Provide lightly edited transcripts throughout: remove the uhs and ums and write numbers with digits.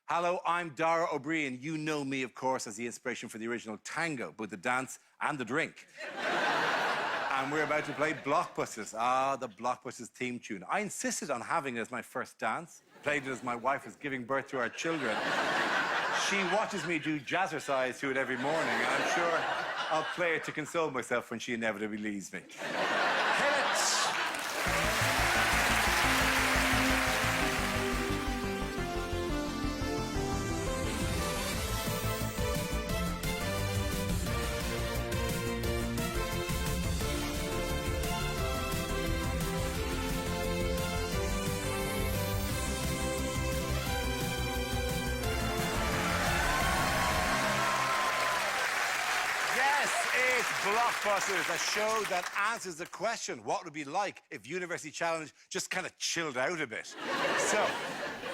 Hello, I'm Dara O'Brien. You know me, of course, as the inspiration for the original Tango, both the dance and the drink. And we're about to play Blockbusters. Ah, the Blockbusters theme tune. I insisted on having it as my first dance. Played it as my wife was giving birth to our children. She watches me do jazzercise to it every morning, and I'm sure I'll play it to console myself when she inevitably leaves me. Hit it! It's Blockbusters, a show that answers the question, what would it be like if University Challenge just kind of chilled out a bit? So,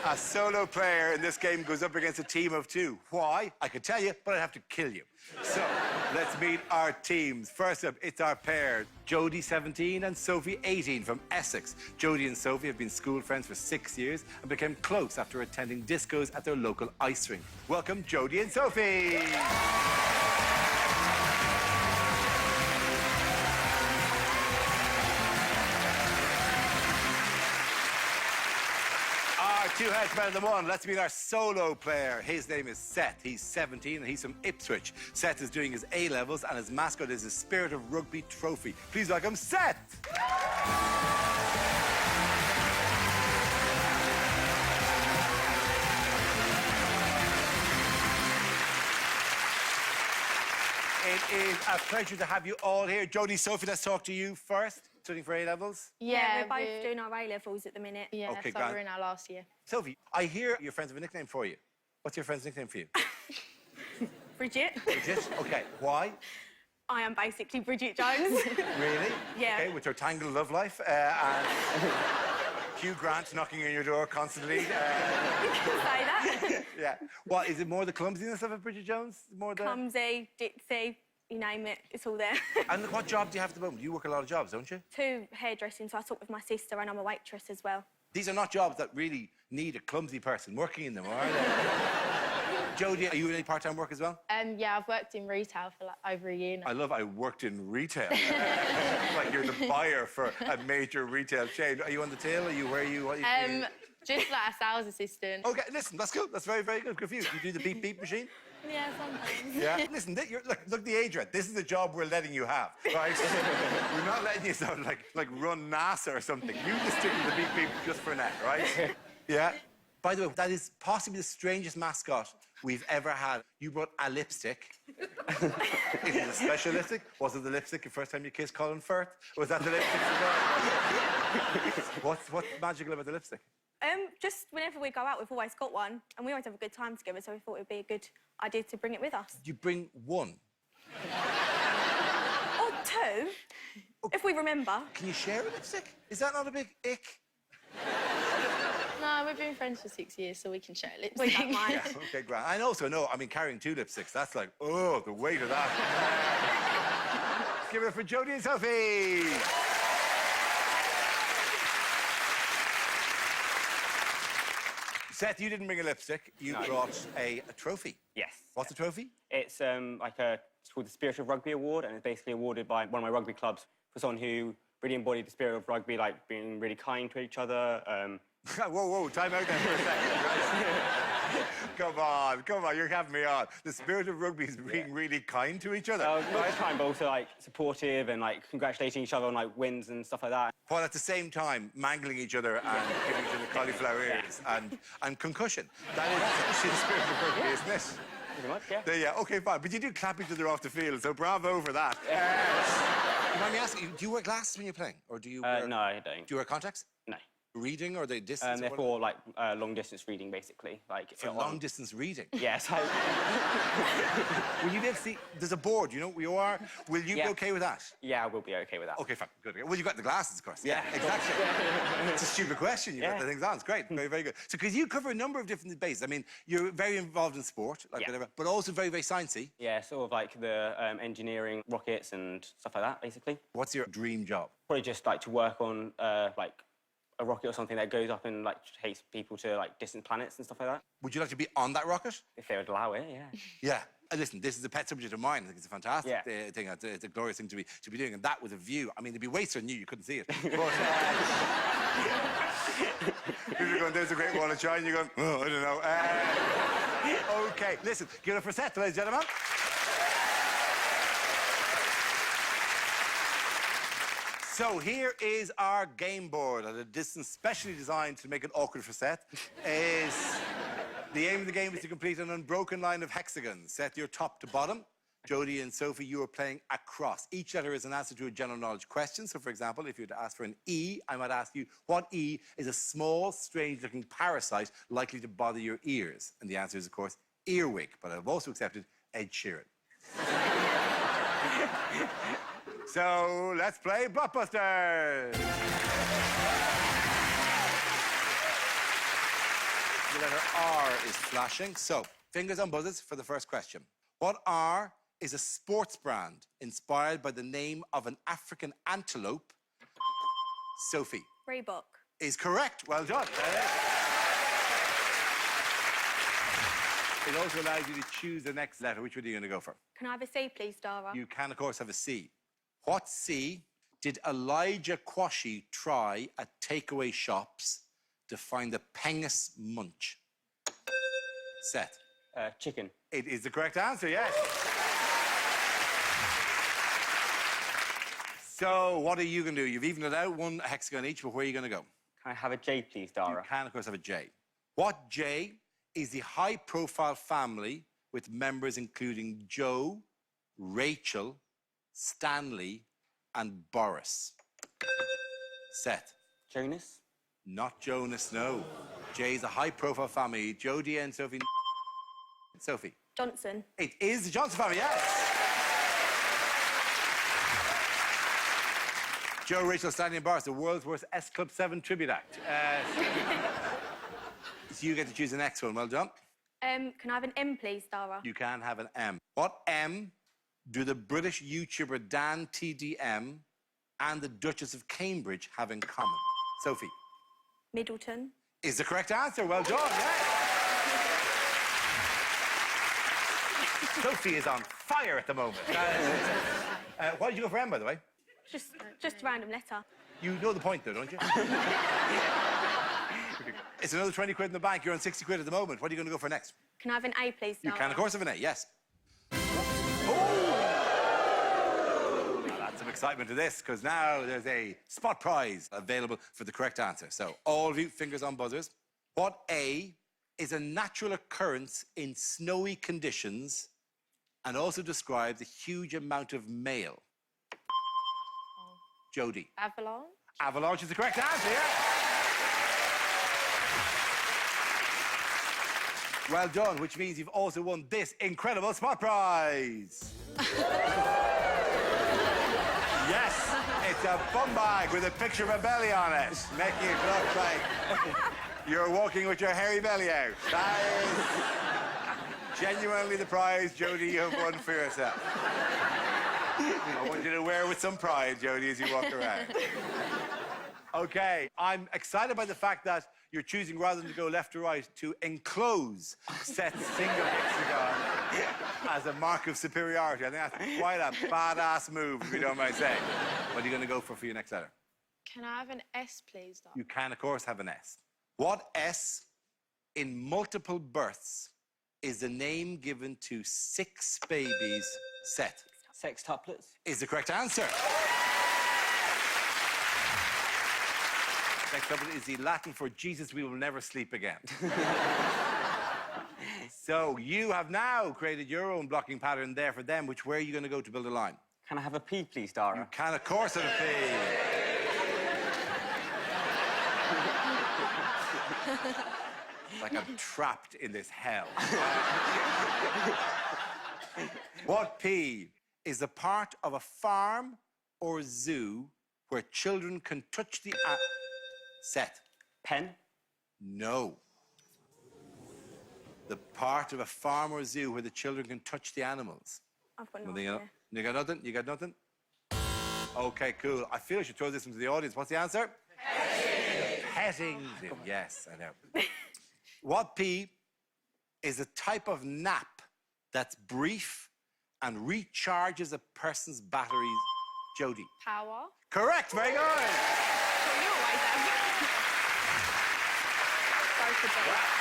a solo player in this game goes up against a team of two. Why? I could tell you, but I'd have to kill you. So, let's meet our teams. First up, it's our pair, Jodie, 17, and Sophie, 18, from Essex. Jodie and Sophie have been school friends for 6 years and became close after attending discos at their local ice rink. Welcome, Jodie and Sophie. Two heads better than one. Let's meet our solo player. His name is Seth. He's 17 and he's from Ipswich. Seth is doing his A-levels and his mascot is his Spirit of Rugby trophy. Please welcome Seth. It is a pleasure to have you all here. Jodie, Sophie, let's talk to you first. Studying for A-levels? Yeah, we're both doing our A-levels at the minute. Yeah, Okay, so we're in our last year. Sophie, I hear your friends have a nickname for you. What's your friend's nickname for you? Bridget. Bridget? Okay, why? I am basically Bridget Jones. Really? Yeah. Okay, with your tangled love life and Hugh Grant knocking on your door constantly. You can say that. Yeah. What, is it more the clumsiness of it, Bridget Jones? More the... Clumsy, ditzy, you name it, it's all there. And what job do you have at the moment? You work a lot of jobs, don't you? 2 hairdressing, so I talk with my sister and I'm a waitress as well. These are not jobs that really need a clumsy person working in them, are they? Jodie, are you in any part-time work as well? Yeah, I've worked in retail for like over a year now. I worked in retail. Like you're the buyer for a major retail chain. Are you on the till? Where are you? What are you doing? Just like a sales assistant. Okay, listen, that's good. That's very, very good. Good for you. You do the beep beep machine? Yeah, sometimes. Yeah. Listen, look the age you're at. This is the job we're letting you have, right? We're not letting you sound like run NASA or something. You just stick with the beep beep just for now, right? Yeah. By the way, that is possibly the strangest mascot we've ever had. You brought a lipstick. Is it a special lipstick? Was it the lipstick the first time you kissed Colin Firth? Was that the lipstick? What's magical about the lipstick? Just whenever we go out, we've always got one, and we always have a good time together, so we thought it would be a good idea to bring it with us. You bring one? Or 2, if we remember. Can you share a lipstick? Is that not a big ick? No, we've been friends for 6 years, so we can share lipstick. We don't mind. Yeah, okay, grand. I also know, I mean, carrying 2 lipsticks, that's like, oh, the weight of that. Let's give it up for Jodie and Sophie. Seth, you didn't bring a lipstick. You brought a trophy. Yes. What's the trophy? It's it's called the Spirit of Rugby Award, and it's basically awarded by one of my rugby clubs for someone who really embodied the spirit of rugby, like being really kind to each other. Whoa, time out there for a second, right? Come on, you're having me on. The spirit of rugby is being really kind to each other. Not just kind, but also like supportive and like congratulating each other on like wins and stuff like that. While at the same time mangling each other and giving each other cauliflower ears and concussion. That is actually the spirit of rugby, isn't it? Pretty much, yeah. Yeah, okay, fine. But you do clap each other off the field, so bravo for that. You mind me asking, do you wear glasses when you're playing? Or do you wear... No, I don't. Do you wear contacts? No. Reading or the distance? They're for like long-distance reading, basically. Like for long-distance reading? Yes. Will you be able to see... There's a board, you know where you are. Will you be OK with that? Yeah, I will be OK with that. OK, fine. Good. Well, you've got the glasses, of course. Yeah. Exactly. It's a stupid question. You've got the things on. It's great. Very, very good. So, because you cover a number of different bases. I mean, you're very involved in sport, like whatever, but also very, very sciencey. Yeah, sort of like the engineering, rockets and stuff like that, basically. What's your dream job? Probably just like to work on like a rocket or something that goes up and like takes people to like distant planets and stuff like that. Would you like to be on that rocket? If they would allow it, yeah. Yeah. And listen, this is a pet subject of mine. I think it's a fantastic Yeah. thing. It's a glorious thing to be doing, and that with a view. I mean, there'd be wastes on you couldn't see it. But you're going, there's a great wall of China. You're going, oh, I don't know. Okay, listen, give it up for Seth, ladies and gentlemen. So here is our game board at a distance specially designed to make it awkward for Seth. The aim of the game is to complete an unbroken line of hexagons. Seth, you're top to bottom. Jodie and Sophie, you are playing across. Each letter is an answer to a general knowledge question. So, for example, if you were to ask for an E, I might ask you, what E is a small, strange-looking parasite likely to bother your ears? And the answer is, of course, earwig. But I've also accepted Ed Sheeran. So, let's play Blockbusters! The letter R is flashing. So, fingers on buzzers for the first question. What R is a sports brand inspired by the name of an African antelope? Sophie. Reebok. Is correct. Well done. It also allows you to choose the next letter. Which one are you going to go for? Can I have a C, please, Dara? You can, of course, have a C. What C did Elijah Quashie try at takeaway shops to find the Pengus Munch? Seth. Chicken. It is the correct answer, yes. So, what are you going to do? You've evened it out, one hexagon each, but where are you going to go? Can I have a J, please, Dara? You can, of course, have a J. What J is the high-profile family with members including Joe, Rachel, Stanley, and Boris? Seth. Jonas? Not Jonas, no. J is a high-profile family. Jodie and Sophie. Sophie. Johnson. It is the Johnson family, yes. Joe, Rachel, Stanley, and Boris, the world's worst S Club 7 tribute act. So you get to choose the next one. Well done. Can I have an M, please, Dara? You can have an M. What M do the British YouTuber Dan TDM and the Duchess of Cambridge have in common? Sophie. Middleton. Is the correct answer. Well done, yes. Sophie is on fire at the moment. Why did you go for M, by the way? Just a random letter. You know the point, though, don't you? It's another 20 quid in the bank. You're on 60 quid at the moment. What are you going to go for next? Can I have an A, please, You Dara? can, of course, have an A, yes. Oh! Now, that's some excitement to this, because now there's a spot prize available for the correct answer. So, all of you, fingers on buzzers. What A is a natural occurrence in snowy conditions and also describes a huge amount of mail? Jodie. Avalanche? Avalanche is the correct answer, yeah. Well done, which means you've also won this incredible spot prize. Yes, it's a bum bag with a picture of a belly on it, making it look like you're walking with your hairy belly out. That is genuinely the prize, Jodie, you have won for yourself. I want you to wear it with some pride, Jodie, as you walk around. OK, I'm excited by the fact that you're choosing, rather than to go left to right, to enclose Seth's single hexagon as a mark of superiority. I think that's quite a badass move, if you don't mind saying. What are you going to go for your next letter? Can I have an S, please, Dara? You can, of course, have an S. What S in multiple births is the name given to 6 babies? Seth. Sextuplets? Is the correct answer. Sextuplet is the Latin for Jesus, we will never sleep again. So you have now created your own blocking pattern there for them, where are you going to go to build a line? Can I have a P, please, Dara? You can, of course, have a P. Like I'm trapped in this hell. What P is a part of a farm or zoo where children can touch the... Seth. Pen? No. The part of a farm or zoo where the children can touch the animals. I've got no Nothing idea. else? You got nothing? You got nothing? OK, cool. I feel I should throw this into the audience. What's the answer? Penny. petting zoo. Yes, I know. What P is a type of nap that's brief and recharges a person's batteries? Jodie. Power. Correct, very good. Well, you're always there. Sorry for that.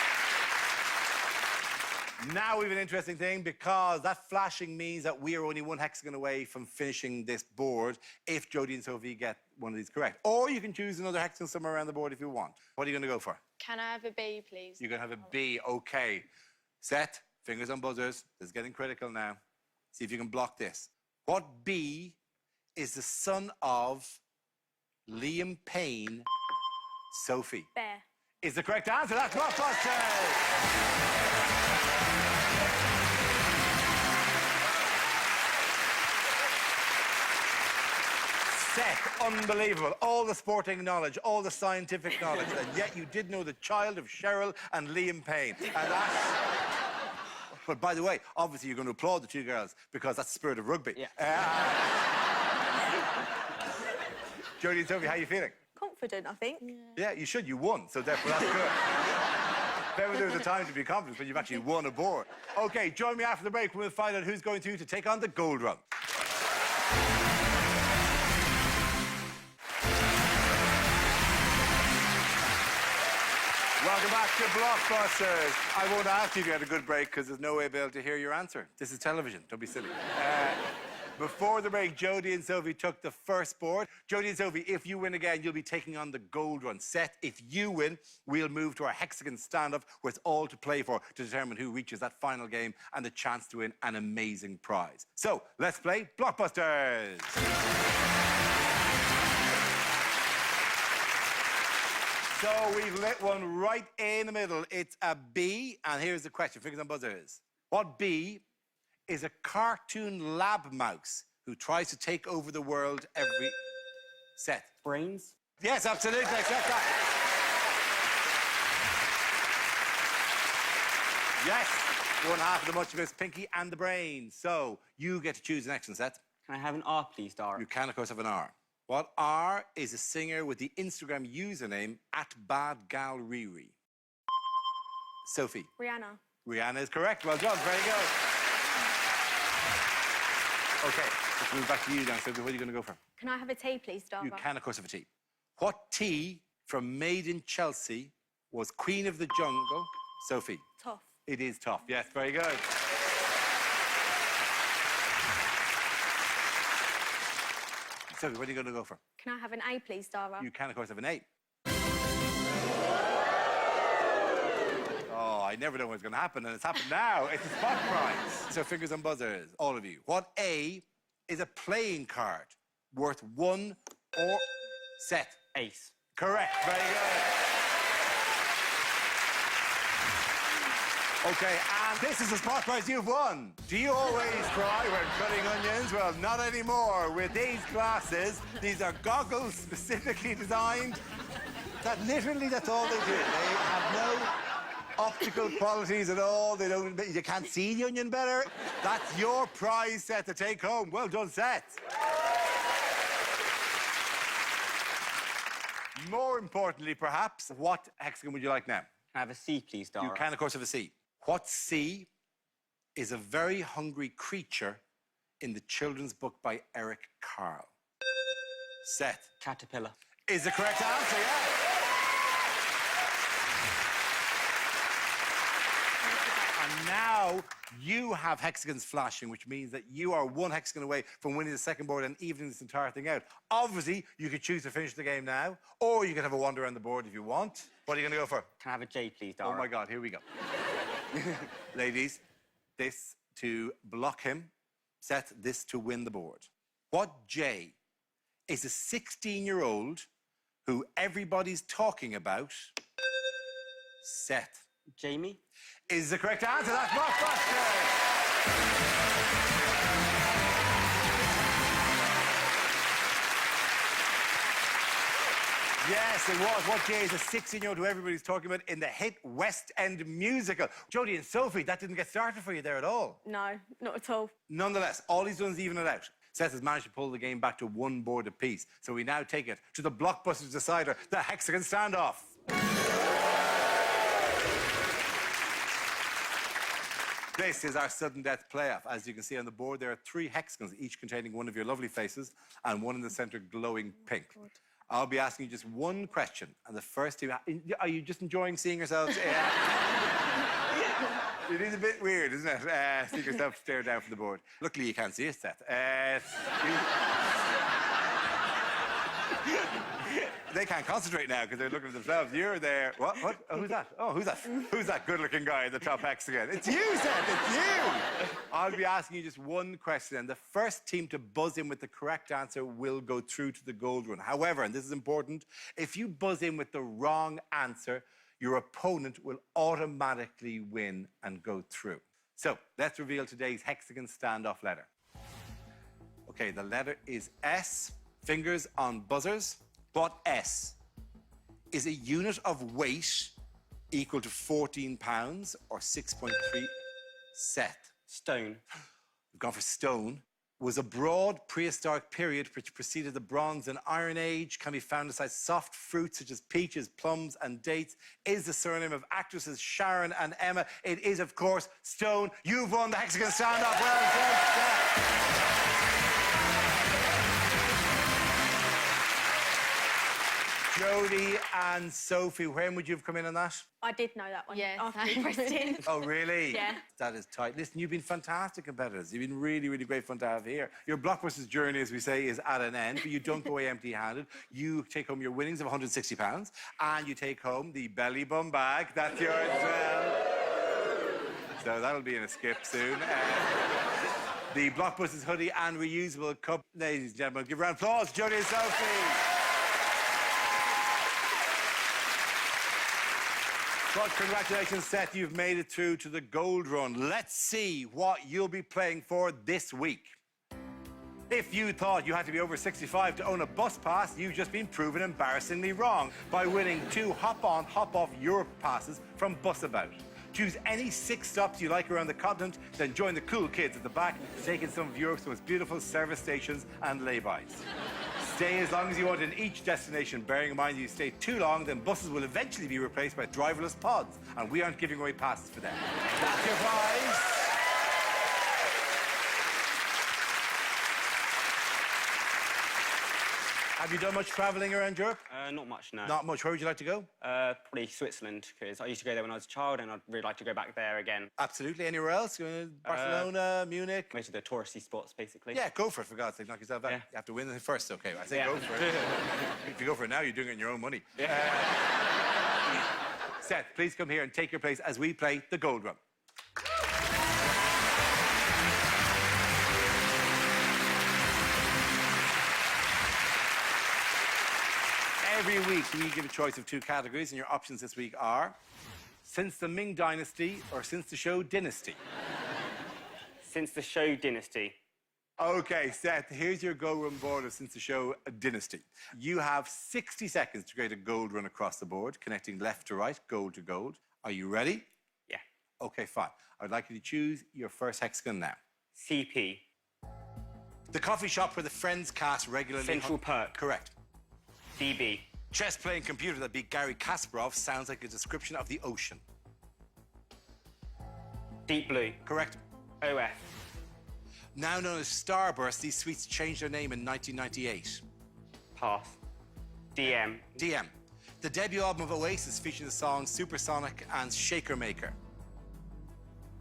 Now we have an interesting thing because that flashing means that we are only one hexagon away from finishing this board if Jodie and Sophie get one of these correct. Or you can choose another hexagon somewhere around the board if you want. What are you going to go for? Can I have a B, please? You're going to have a B. OK. Set. Fingers on buzzers. This is getting critical now. See if you can block this. What B is the son of Liam Payne? Sophie. Bear. Is the correct answer. That's Blockbusters. Seth, unbelievable. All the sporting knowledge, all the scientific knowledge, and yet you did know the child of Cheryl and Liam Payne. And that's... But by the way, obviously you're going to applaud the two girls because that's the spirit of rugby. Yeah. Jodie and Sophie, how are you feeling? Confident, I think. Yeah, you should. You won, so therefore that's good. Then there was a time to be confident, but you've actually won a board. OK, join me after the break. We'll find out who's going to take on the gold run. Welcome back to Blockbusters. I won't ask you if you had a good break because there's no way I'll be able to hear your answer. This is television. Don't be silly. Before the break, Jodie and Sophie took the first board. Jodie and Sophie, if you win again, you'll be taking on the gold run. Seth, if you win, we'll move to our hexagon stand-up where it's all to play for to determine who reaches that final game and the chance to win an amazing prize. So, let's play Blockbusters. So we've lit one right in the middle. It's a B, and here's the question. Fingers on buzzers. What B is a cartoon lab mouse who tries to take over the world every... Seth. Brains. Yes, absolutely. Accept that. Yes. One half of the much of it's Pinky and the Brain. So you get to choose the next one, Seth. Can I have an R, please, Dara? You can, of course, have an R. What R is a singer with the Instagram username @BadGalRiri? Sophie. Rihanna. Rihanna is correct. Well done. Very good. OK, let's move back to you now, Sophie. What are you going to go for? Can I have a T, please, Dara? You can, of course, have a T. What T from Made in Chelsea was Queen of the Jungle? Sophie. Tough. It is tough. Yes, very good. Sophie, what are you going to go for? Can I have an A, please, Dara? You can, of course, have an A. Oh, I never know what's going to happen, and it's happened now. It's a spot prize. So fingers on buzzers, all of you. What A is a playing card worth 1 or... Set. Ace. Correct. Very good. OK, and this is the spot prize you've won. Do you always cry when cutting onions? Well, not anymore. With these glasses, these are goggles specifically designed. That's all they do. They have no optical qualities at all. They don't... You can't see the onion better. That's your prize, Seth, to take home. Well done, Seth. More importantly, perhaps, what hexagon would you like now? Can I have a C, please, Dara? You can, of course, have a C. What C is a very hungry creature in the children's book by Eric Carle? Seth. Caterpillar. Is the correct answer, yeah. And now you have hexagons flashing, which means that you are one hexagon away from winning the second board and evening this entire thing out. Obviously, you could choose to finish the game now, or you could have a wander around the board if you want. What are you going to go for? Can I have a J, please, Dara? Oh, my God, here we go. Ladies, this to block him. Seth, this to win the board. What J is a 16-year-old who everybody's talking about? Seth. Jamie. Is the correct answer. That's Blockbusters. Yes, it was. What Jay is a 16-year-old who everybody's talking about in the hit West End musical. Jodie and Sophie, that didn't get started for you there at all. No, not at all. Nonetheless, all he's done is even it out. Seth has managed to pull the game back to one board apiece. So we now take it to the Blockbusters decider, the hexagon standoff. This is our sudden death playoff. As you can see on the board, there are 3 hexagons, each containing one of your lovely faces and one in the centre glowing pink. I'll be asking you just one question, and the first team... Are you just enjoying seeing yourselves? It is a bit weird, isn't it? Seeing yourself stare down from the board. Luckily, you can't see it, Seth. They can't concentrate now because they're looking at themselves. You're there. What? Oh, who's that? Oh, who's that? Who's that good-looking guy in the top hexagon? It's you, Seth. It's you. I'll be asking you just one question, and the first team to buzz in with the correct answer will go through to the gold run. However, and this is important, if you buzz in with the wrong answer, your opponent will automatically win and go through. So let's reveal today's hexagon standoff letter. Okay, the letter is S. Fingers on buzzers. What S is a unit of weight equal to 14 pounds or 6.3 Seth? Stone. We've gone for stone. Was a broad prehistoric period which preceded the Bronze and Iron Age, can be found inside soft fruits such as peaches, plums, and dates. Is the surname of actresses Sharon and Emma. It is, of course, stone. You've won the hexagon standoff. Well done, Seth. Jodie and Sophie, when would you have come in on that? I did know that one. Yes, After I you pressed in. Oh, really? Yeah. That is tight. Listen, you've been fantastic competitors. You've been really, really great fun to have here. Your Blockbusters journey, as we say, is at an end, but you don't go away empty-handed. You take home your winnings of £160, and you take home the belly bum bag. That's yours as well. So that'll be in a skip soon. The Blockbusters hoodie and reusable cup. Ladies and gentlemen, give a round of applause, Jodie and Sophie. Well, congratulations, Seth. You've made it through to the gold run. Let's see what you'll be playing for this week. If you thought you had to be over 65 to own a bus pass, you've just been proven embarrassingly wrong by winning 2 hop-on, hop-off Europe passes from Busabout. Choose any 6 stops you like around the continent, then join the cool kids at the back, taking some of Europe's most beautiful service stations and laybys. Stay as long as you want in each destination, bearing in mind you stay too long, then buses will eventually be replaced by driverless pods, and we aren't giving away passes for them. That's your prize. Have you done much travelling around Europe? Not much, no. Not much. Where would you like to go? Probably Switzerland, because I used to go there when I was a child, and I'd really like to go back there again. Absolutely. Anywhere else? Barcelona, Munich? Most of the touristy spots, basically. Yeah, go for it, for God's sake. Knock yourself out. Yeah. You have to win it first, OK? I say Yeah. go for it. If you go for it now, you're doing it in your own money. Yeah. Seth, please come here and take your place as we play the Gold Run. Every week, we give a choice of 2 categories, and your options this week are since the Ming Dynasty or since the show Dynasty. Since the show Dynasty. OK, Seth, here's your Gold Run board of since the show Dynasty. You have 60 seconds to create a gold run across the board, connecting left to right, gold to gold. Are you ready? Yeah. OK, fine. I'd like you to choose your first hexagon now. CP. The coffee shop where the Friends cast regularly... Central Perk. Correct. DB. Chess-playing computer that beat Garry Kasparov sounds like a description of the ocean. Deep Blue. Correct. OF. Now known as Starburst, these sweets changed their name in 1998. Pass. DM. DM. The debut album of Oasis featured the songs Supersonic and Shaker Maker.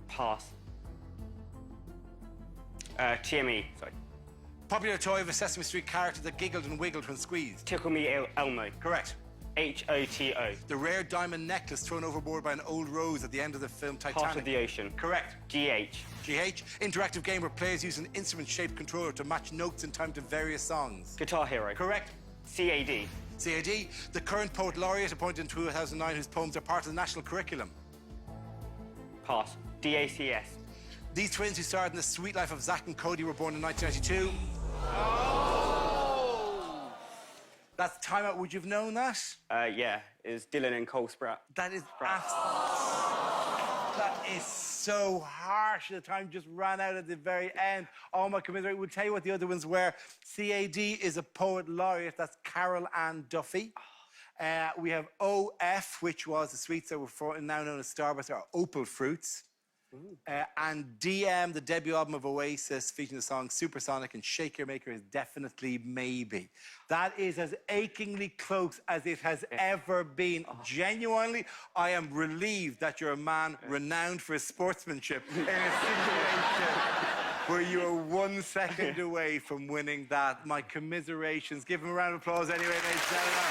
Pass. TME. Sorry. Popular toy of a Sesame Street character that giggled and wiggled when squeezed. Tickle Me Elmo. Correct. HOTO. The rare diamond necklace thrown overboard by an old rose at the end of the film Titanic. Heart of the Ocean. Correct. GH. GH. Interactive game where players use an instrument-shaped controller to match notes in time to various songs. Guitar Hero. Correct. CAD. CAD. The current poet laureate appointed in 2009 whose poems are part of the national curriculum. Pass. DACS. These twins who starred in The Sweet Life of Zack and Cody were born in 1992. That's timeout. Would you have known that? Yeah. It was Dylan and Cole Spratt. That is that is so harsh. The time just ran out at the very end. Oh, my commiserate. We'll tell you what the other ones were. CAD is a poet laureate. That's Carol Ann Duffy. We have OF, which was the sweets that were now known as Starburst, or Opal Fruits. And DM, the debut album of Oasis, featuring the song Supersonic and Shake Your Maker, is definitely Maybe. That is as achingly close as it has ever been. Genuinely, I am relieved that you're a man renowned for his sportsmanship in a situation where you are 1 second away from winning that. My commiserations. Give him a round of applause anyway, ladies and gentlemen.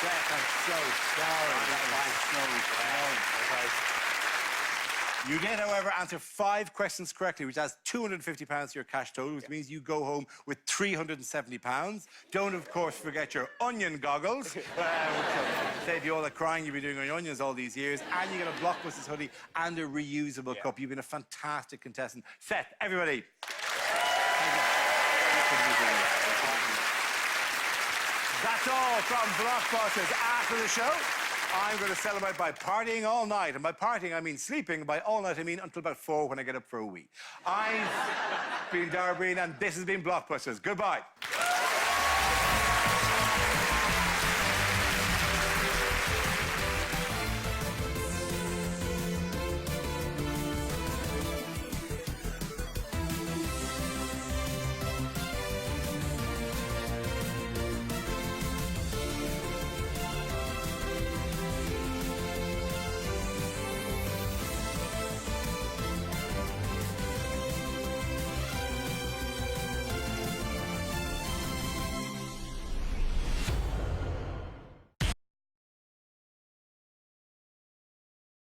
Seth, I'm so sorry. I'm so sorry. You did, however, answer 5 questions correctly, which adds £250 to your cash total, which means you go home with £370. Don't, of course, forget your onion goggles, which will save you all the crying you've been doing on your onions all these years. And you get a Blockbusters hoodie and a reusable cup. You've been a fantastic contestant. Seth, everybody. That's all from Blockbusters. After the show, I'm going to celebrate by partying all night. And by partying, I mean sleeping. By all night, I mean until about 4 when I get up for a wee. I've been Dara Breen, and this has been Blockbusters. Goodbye.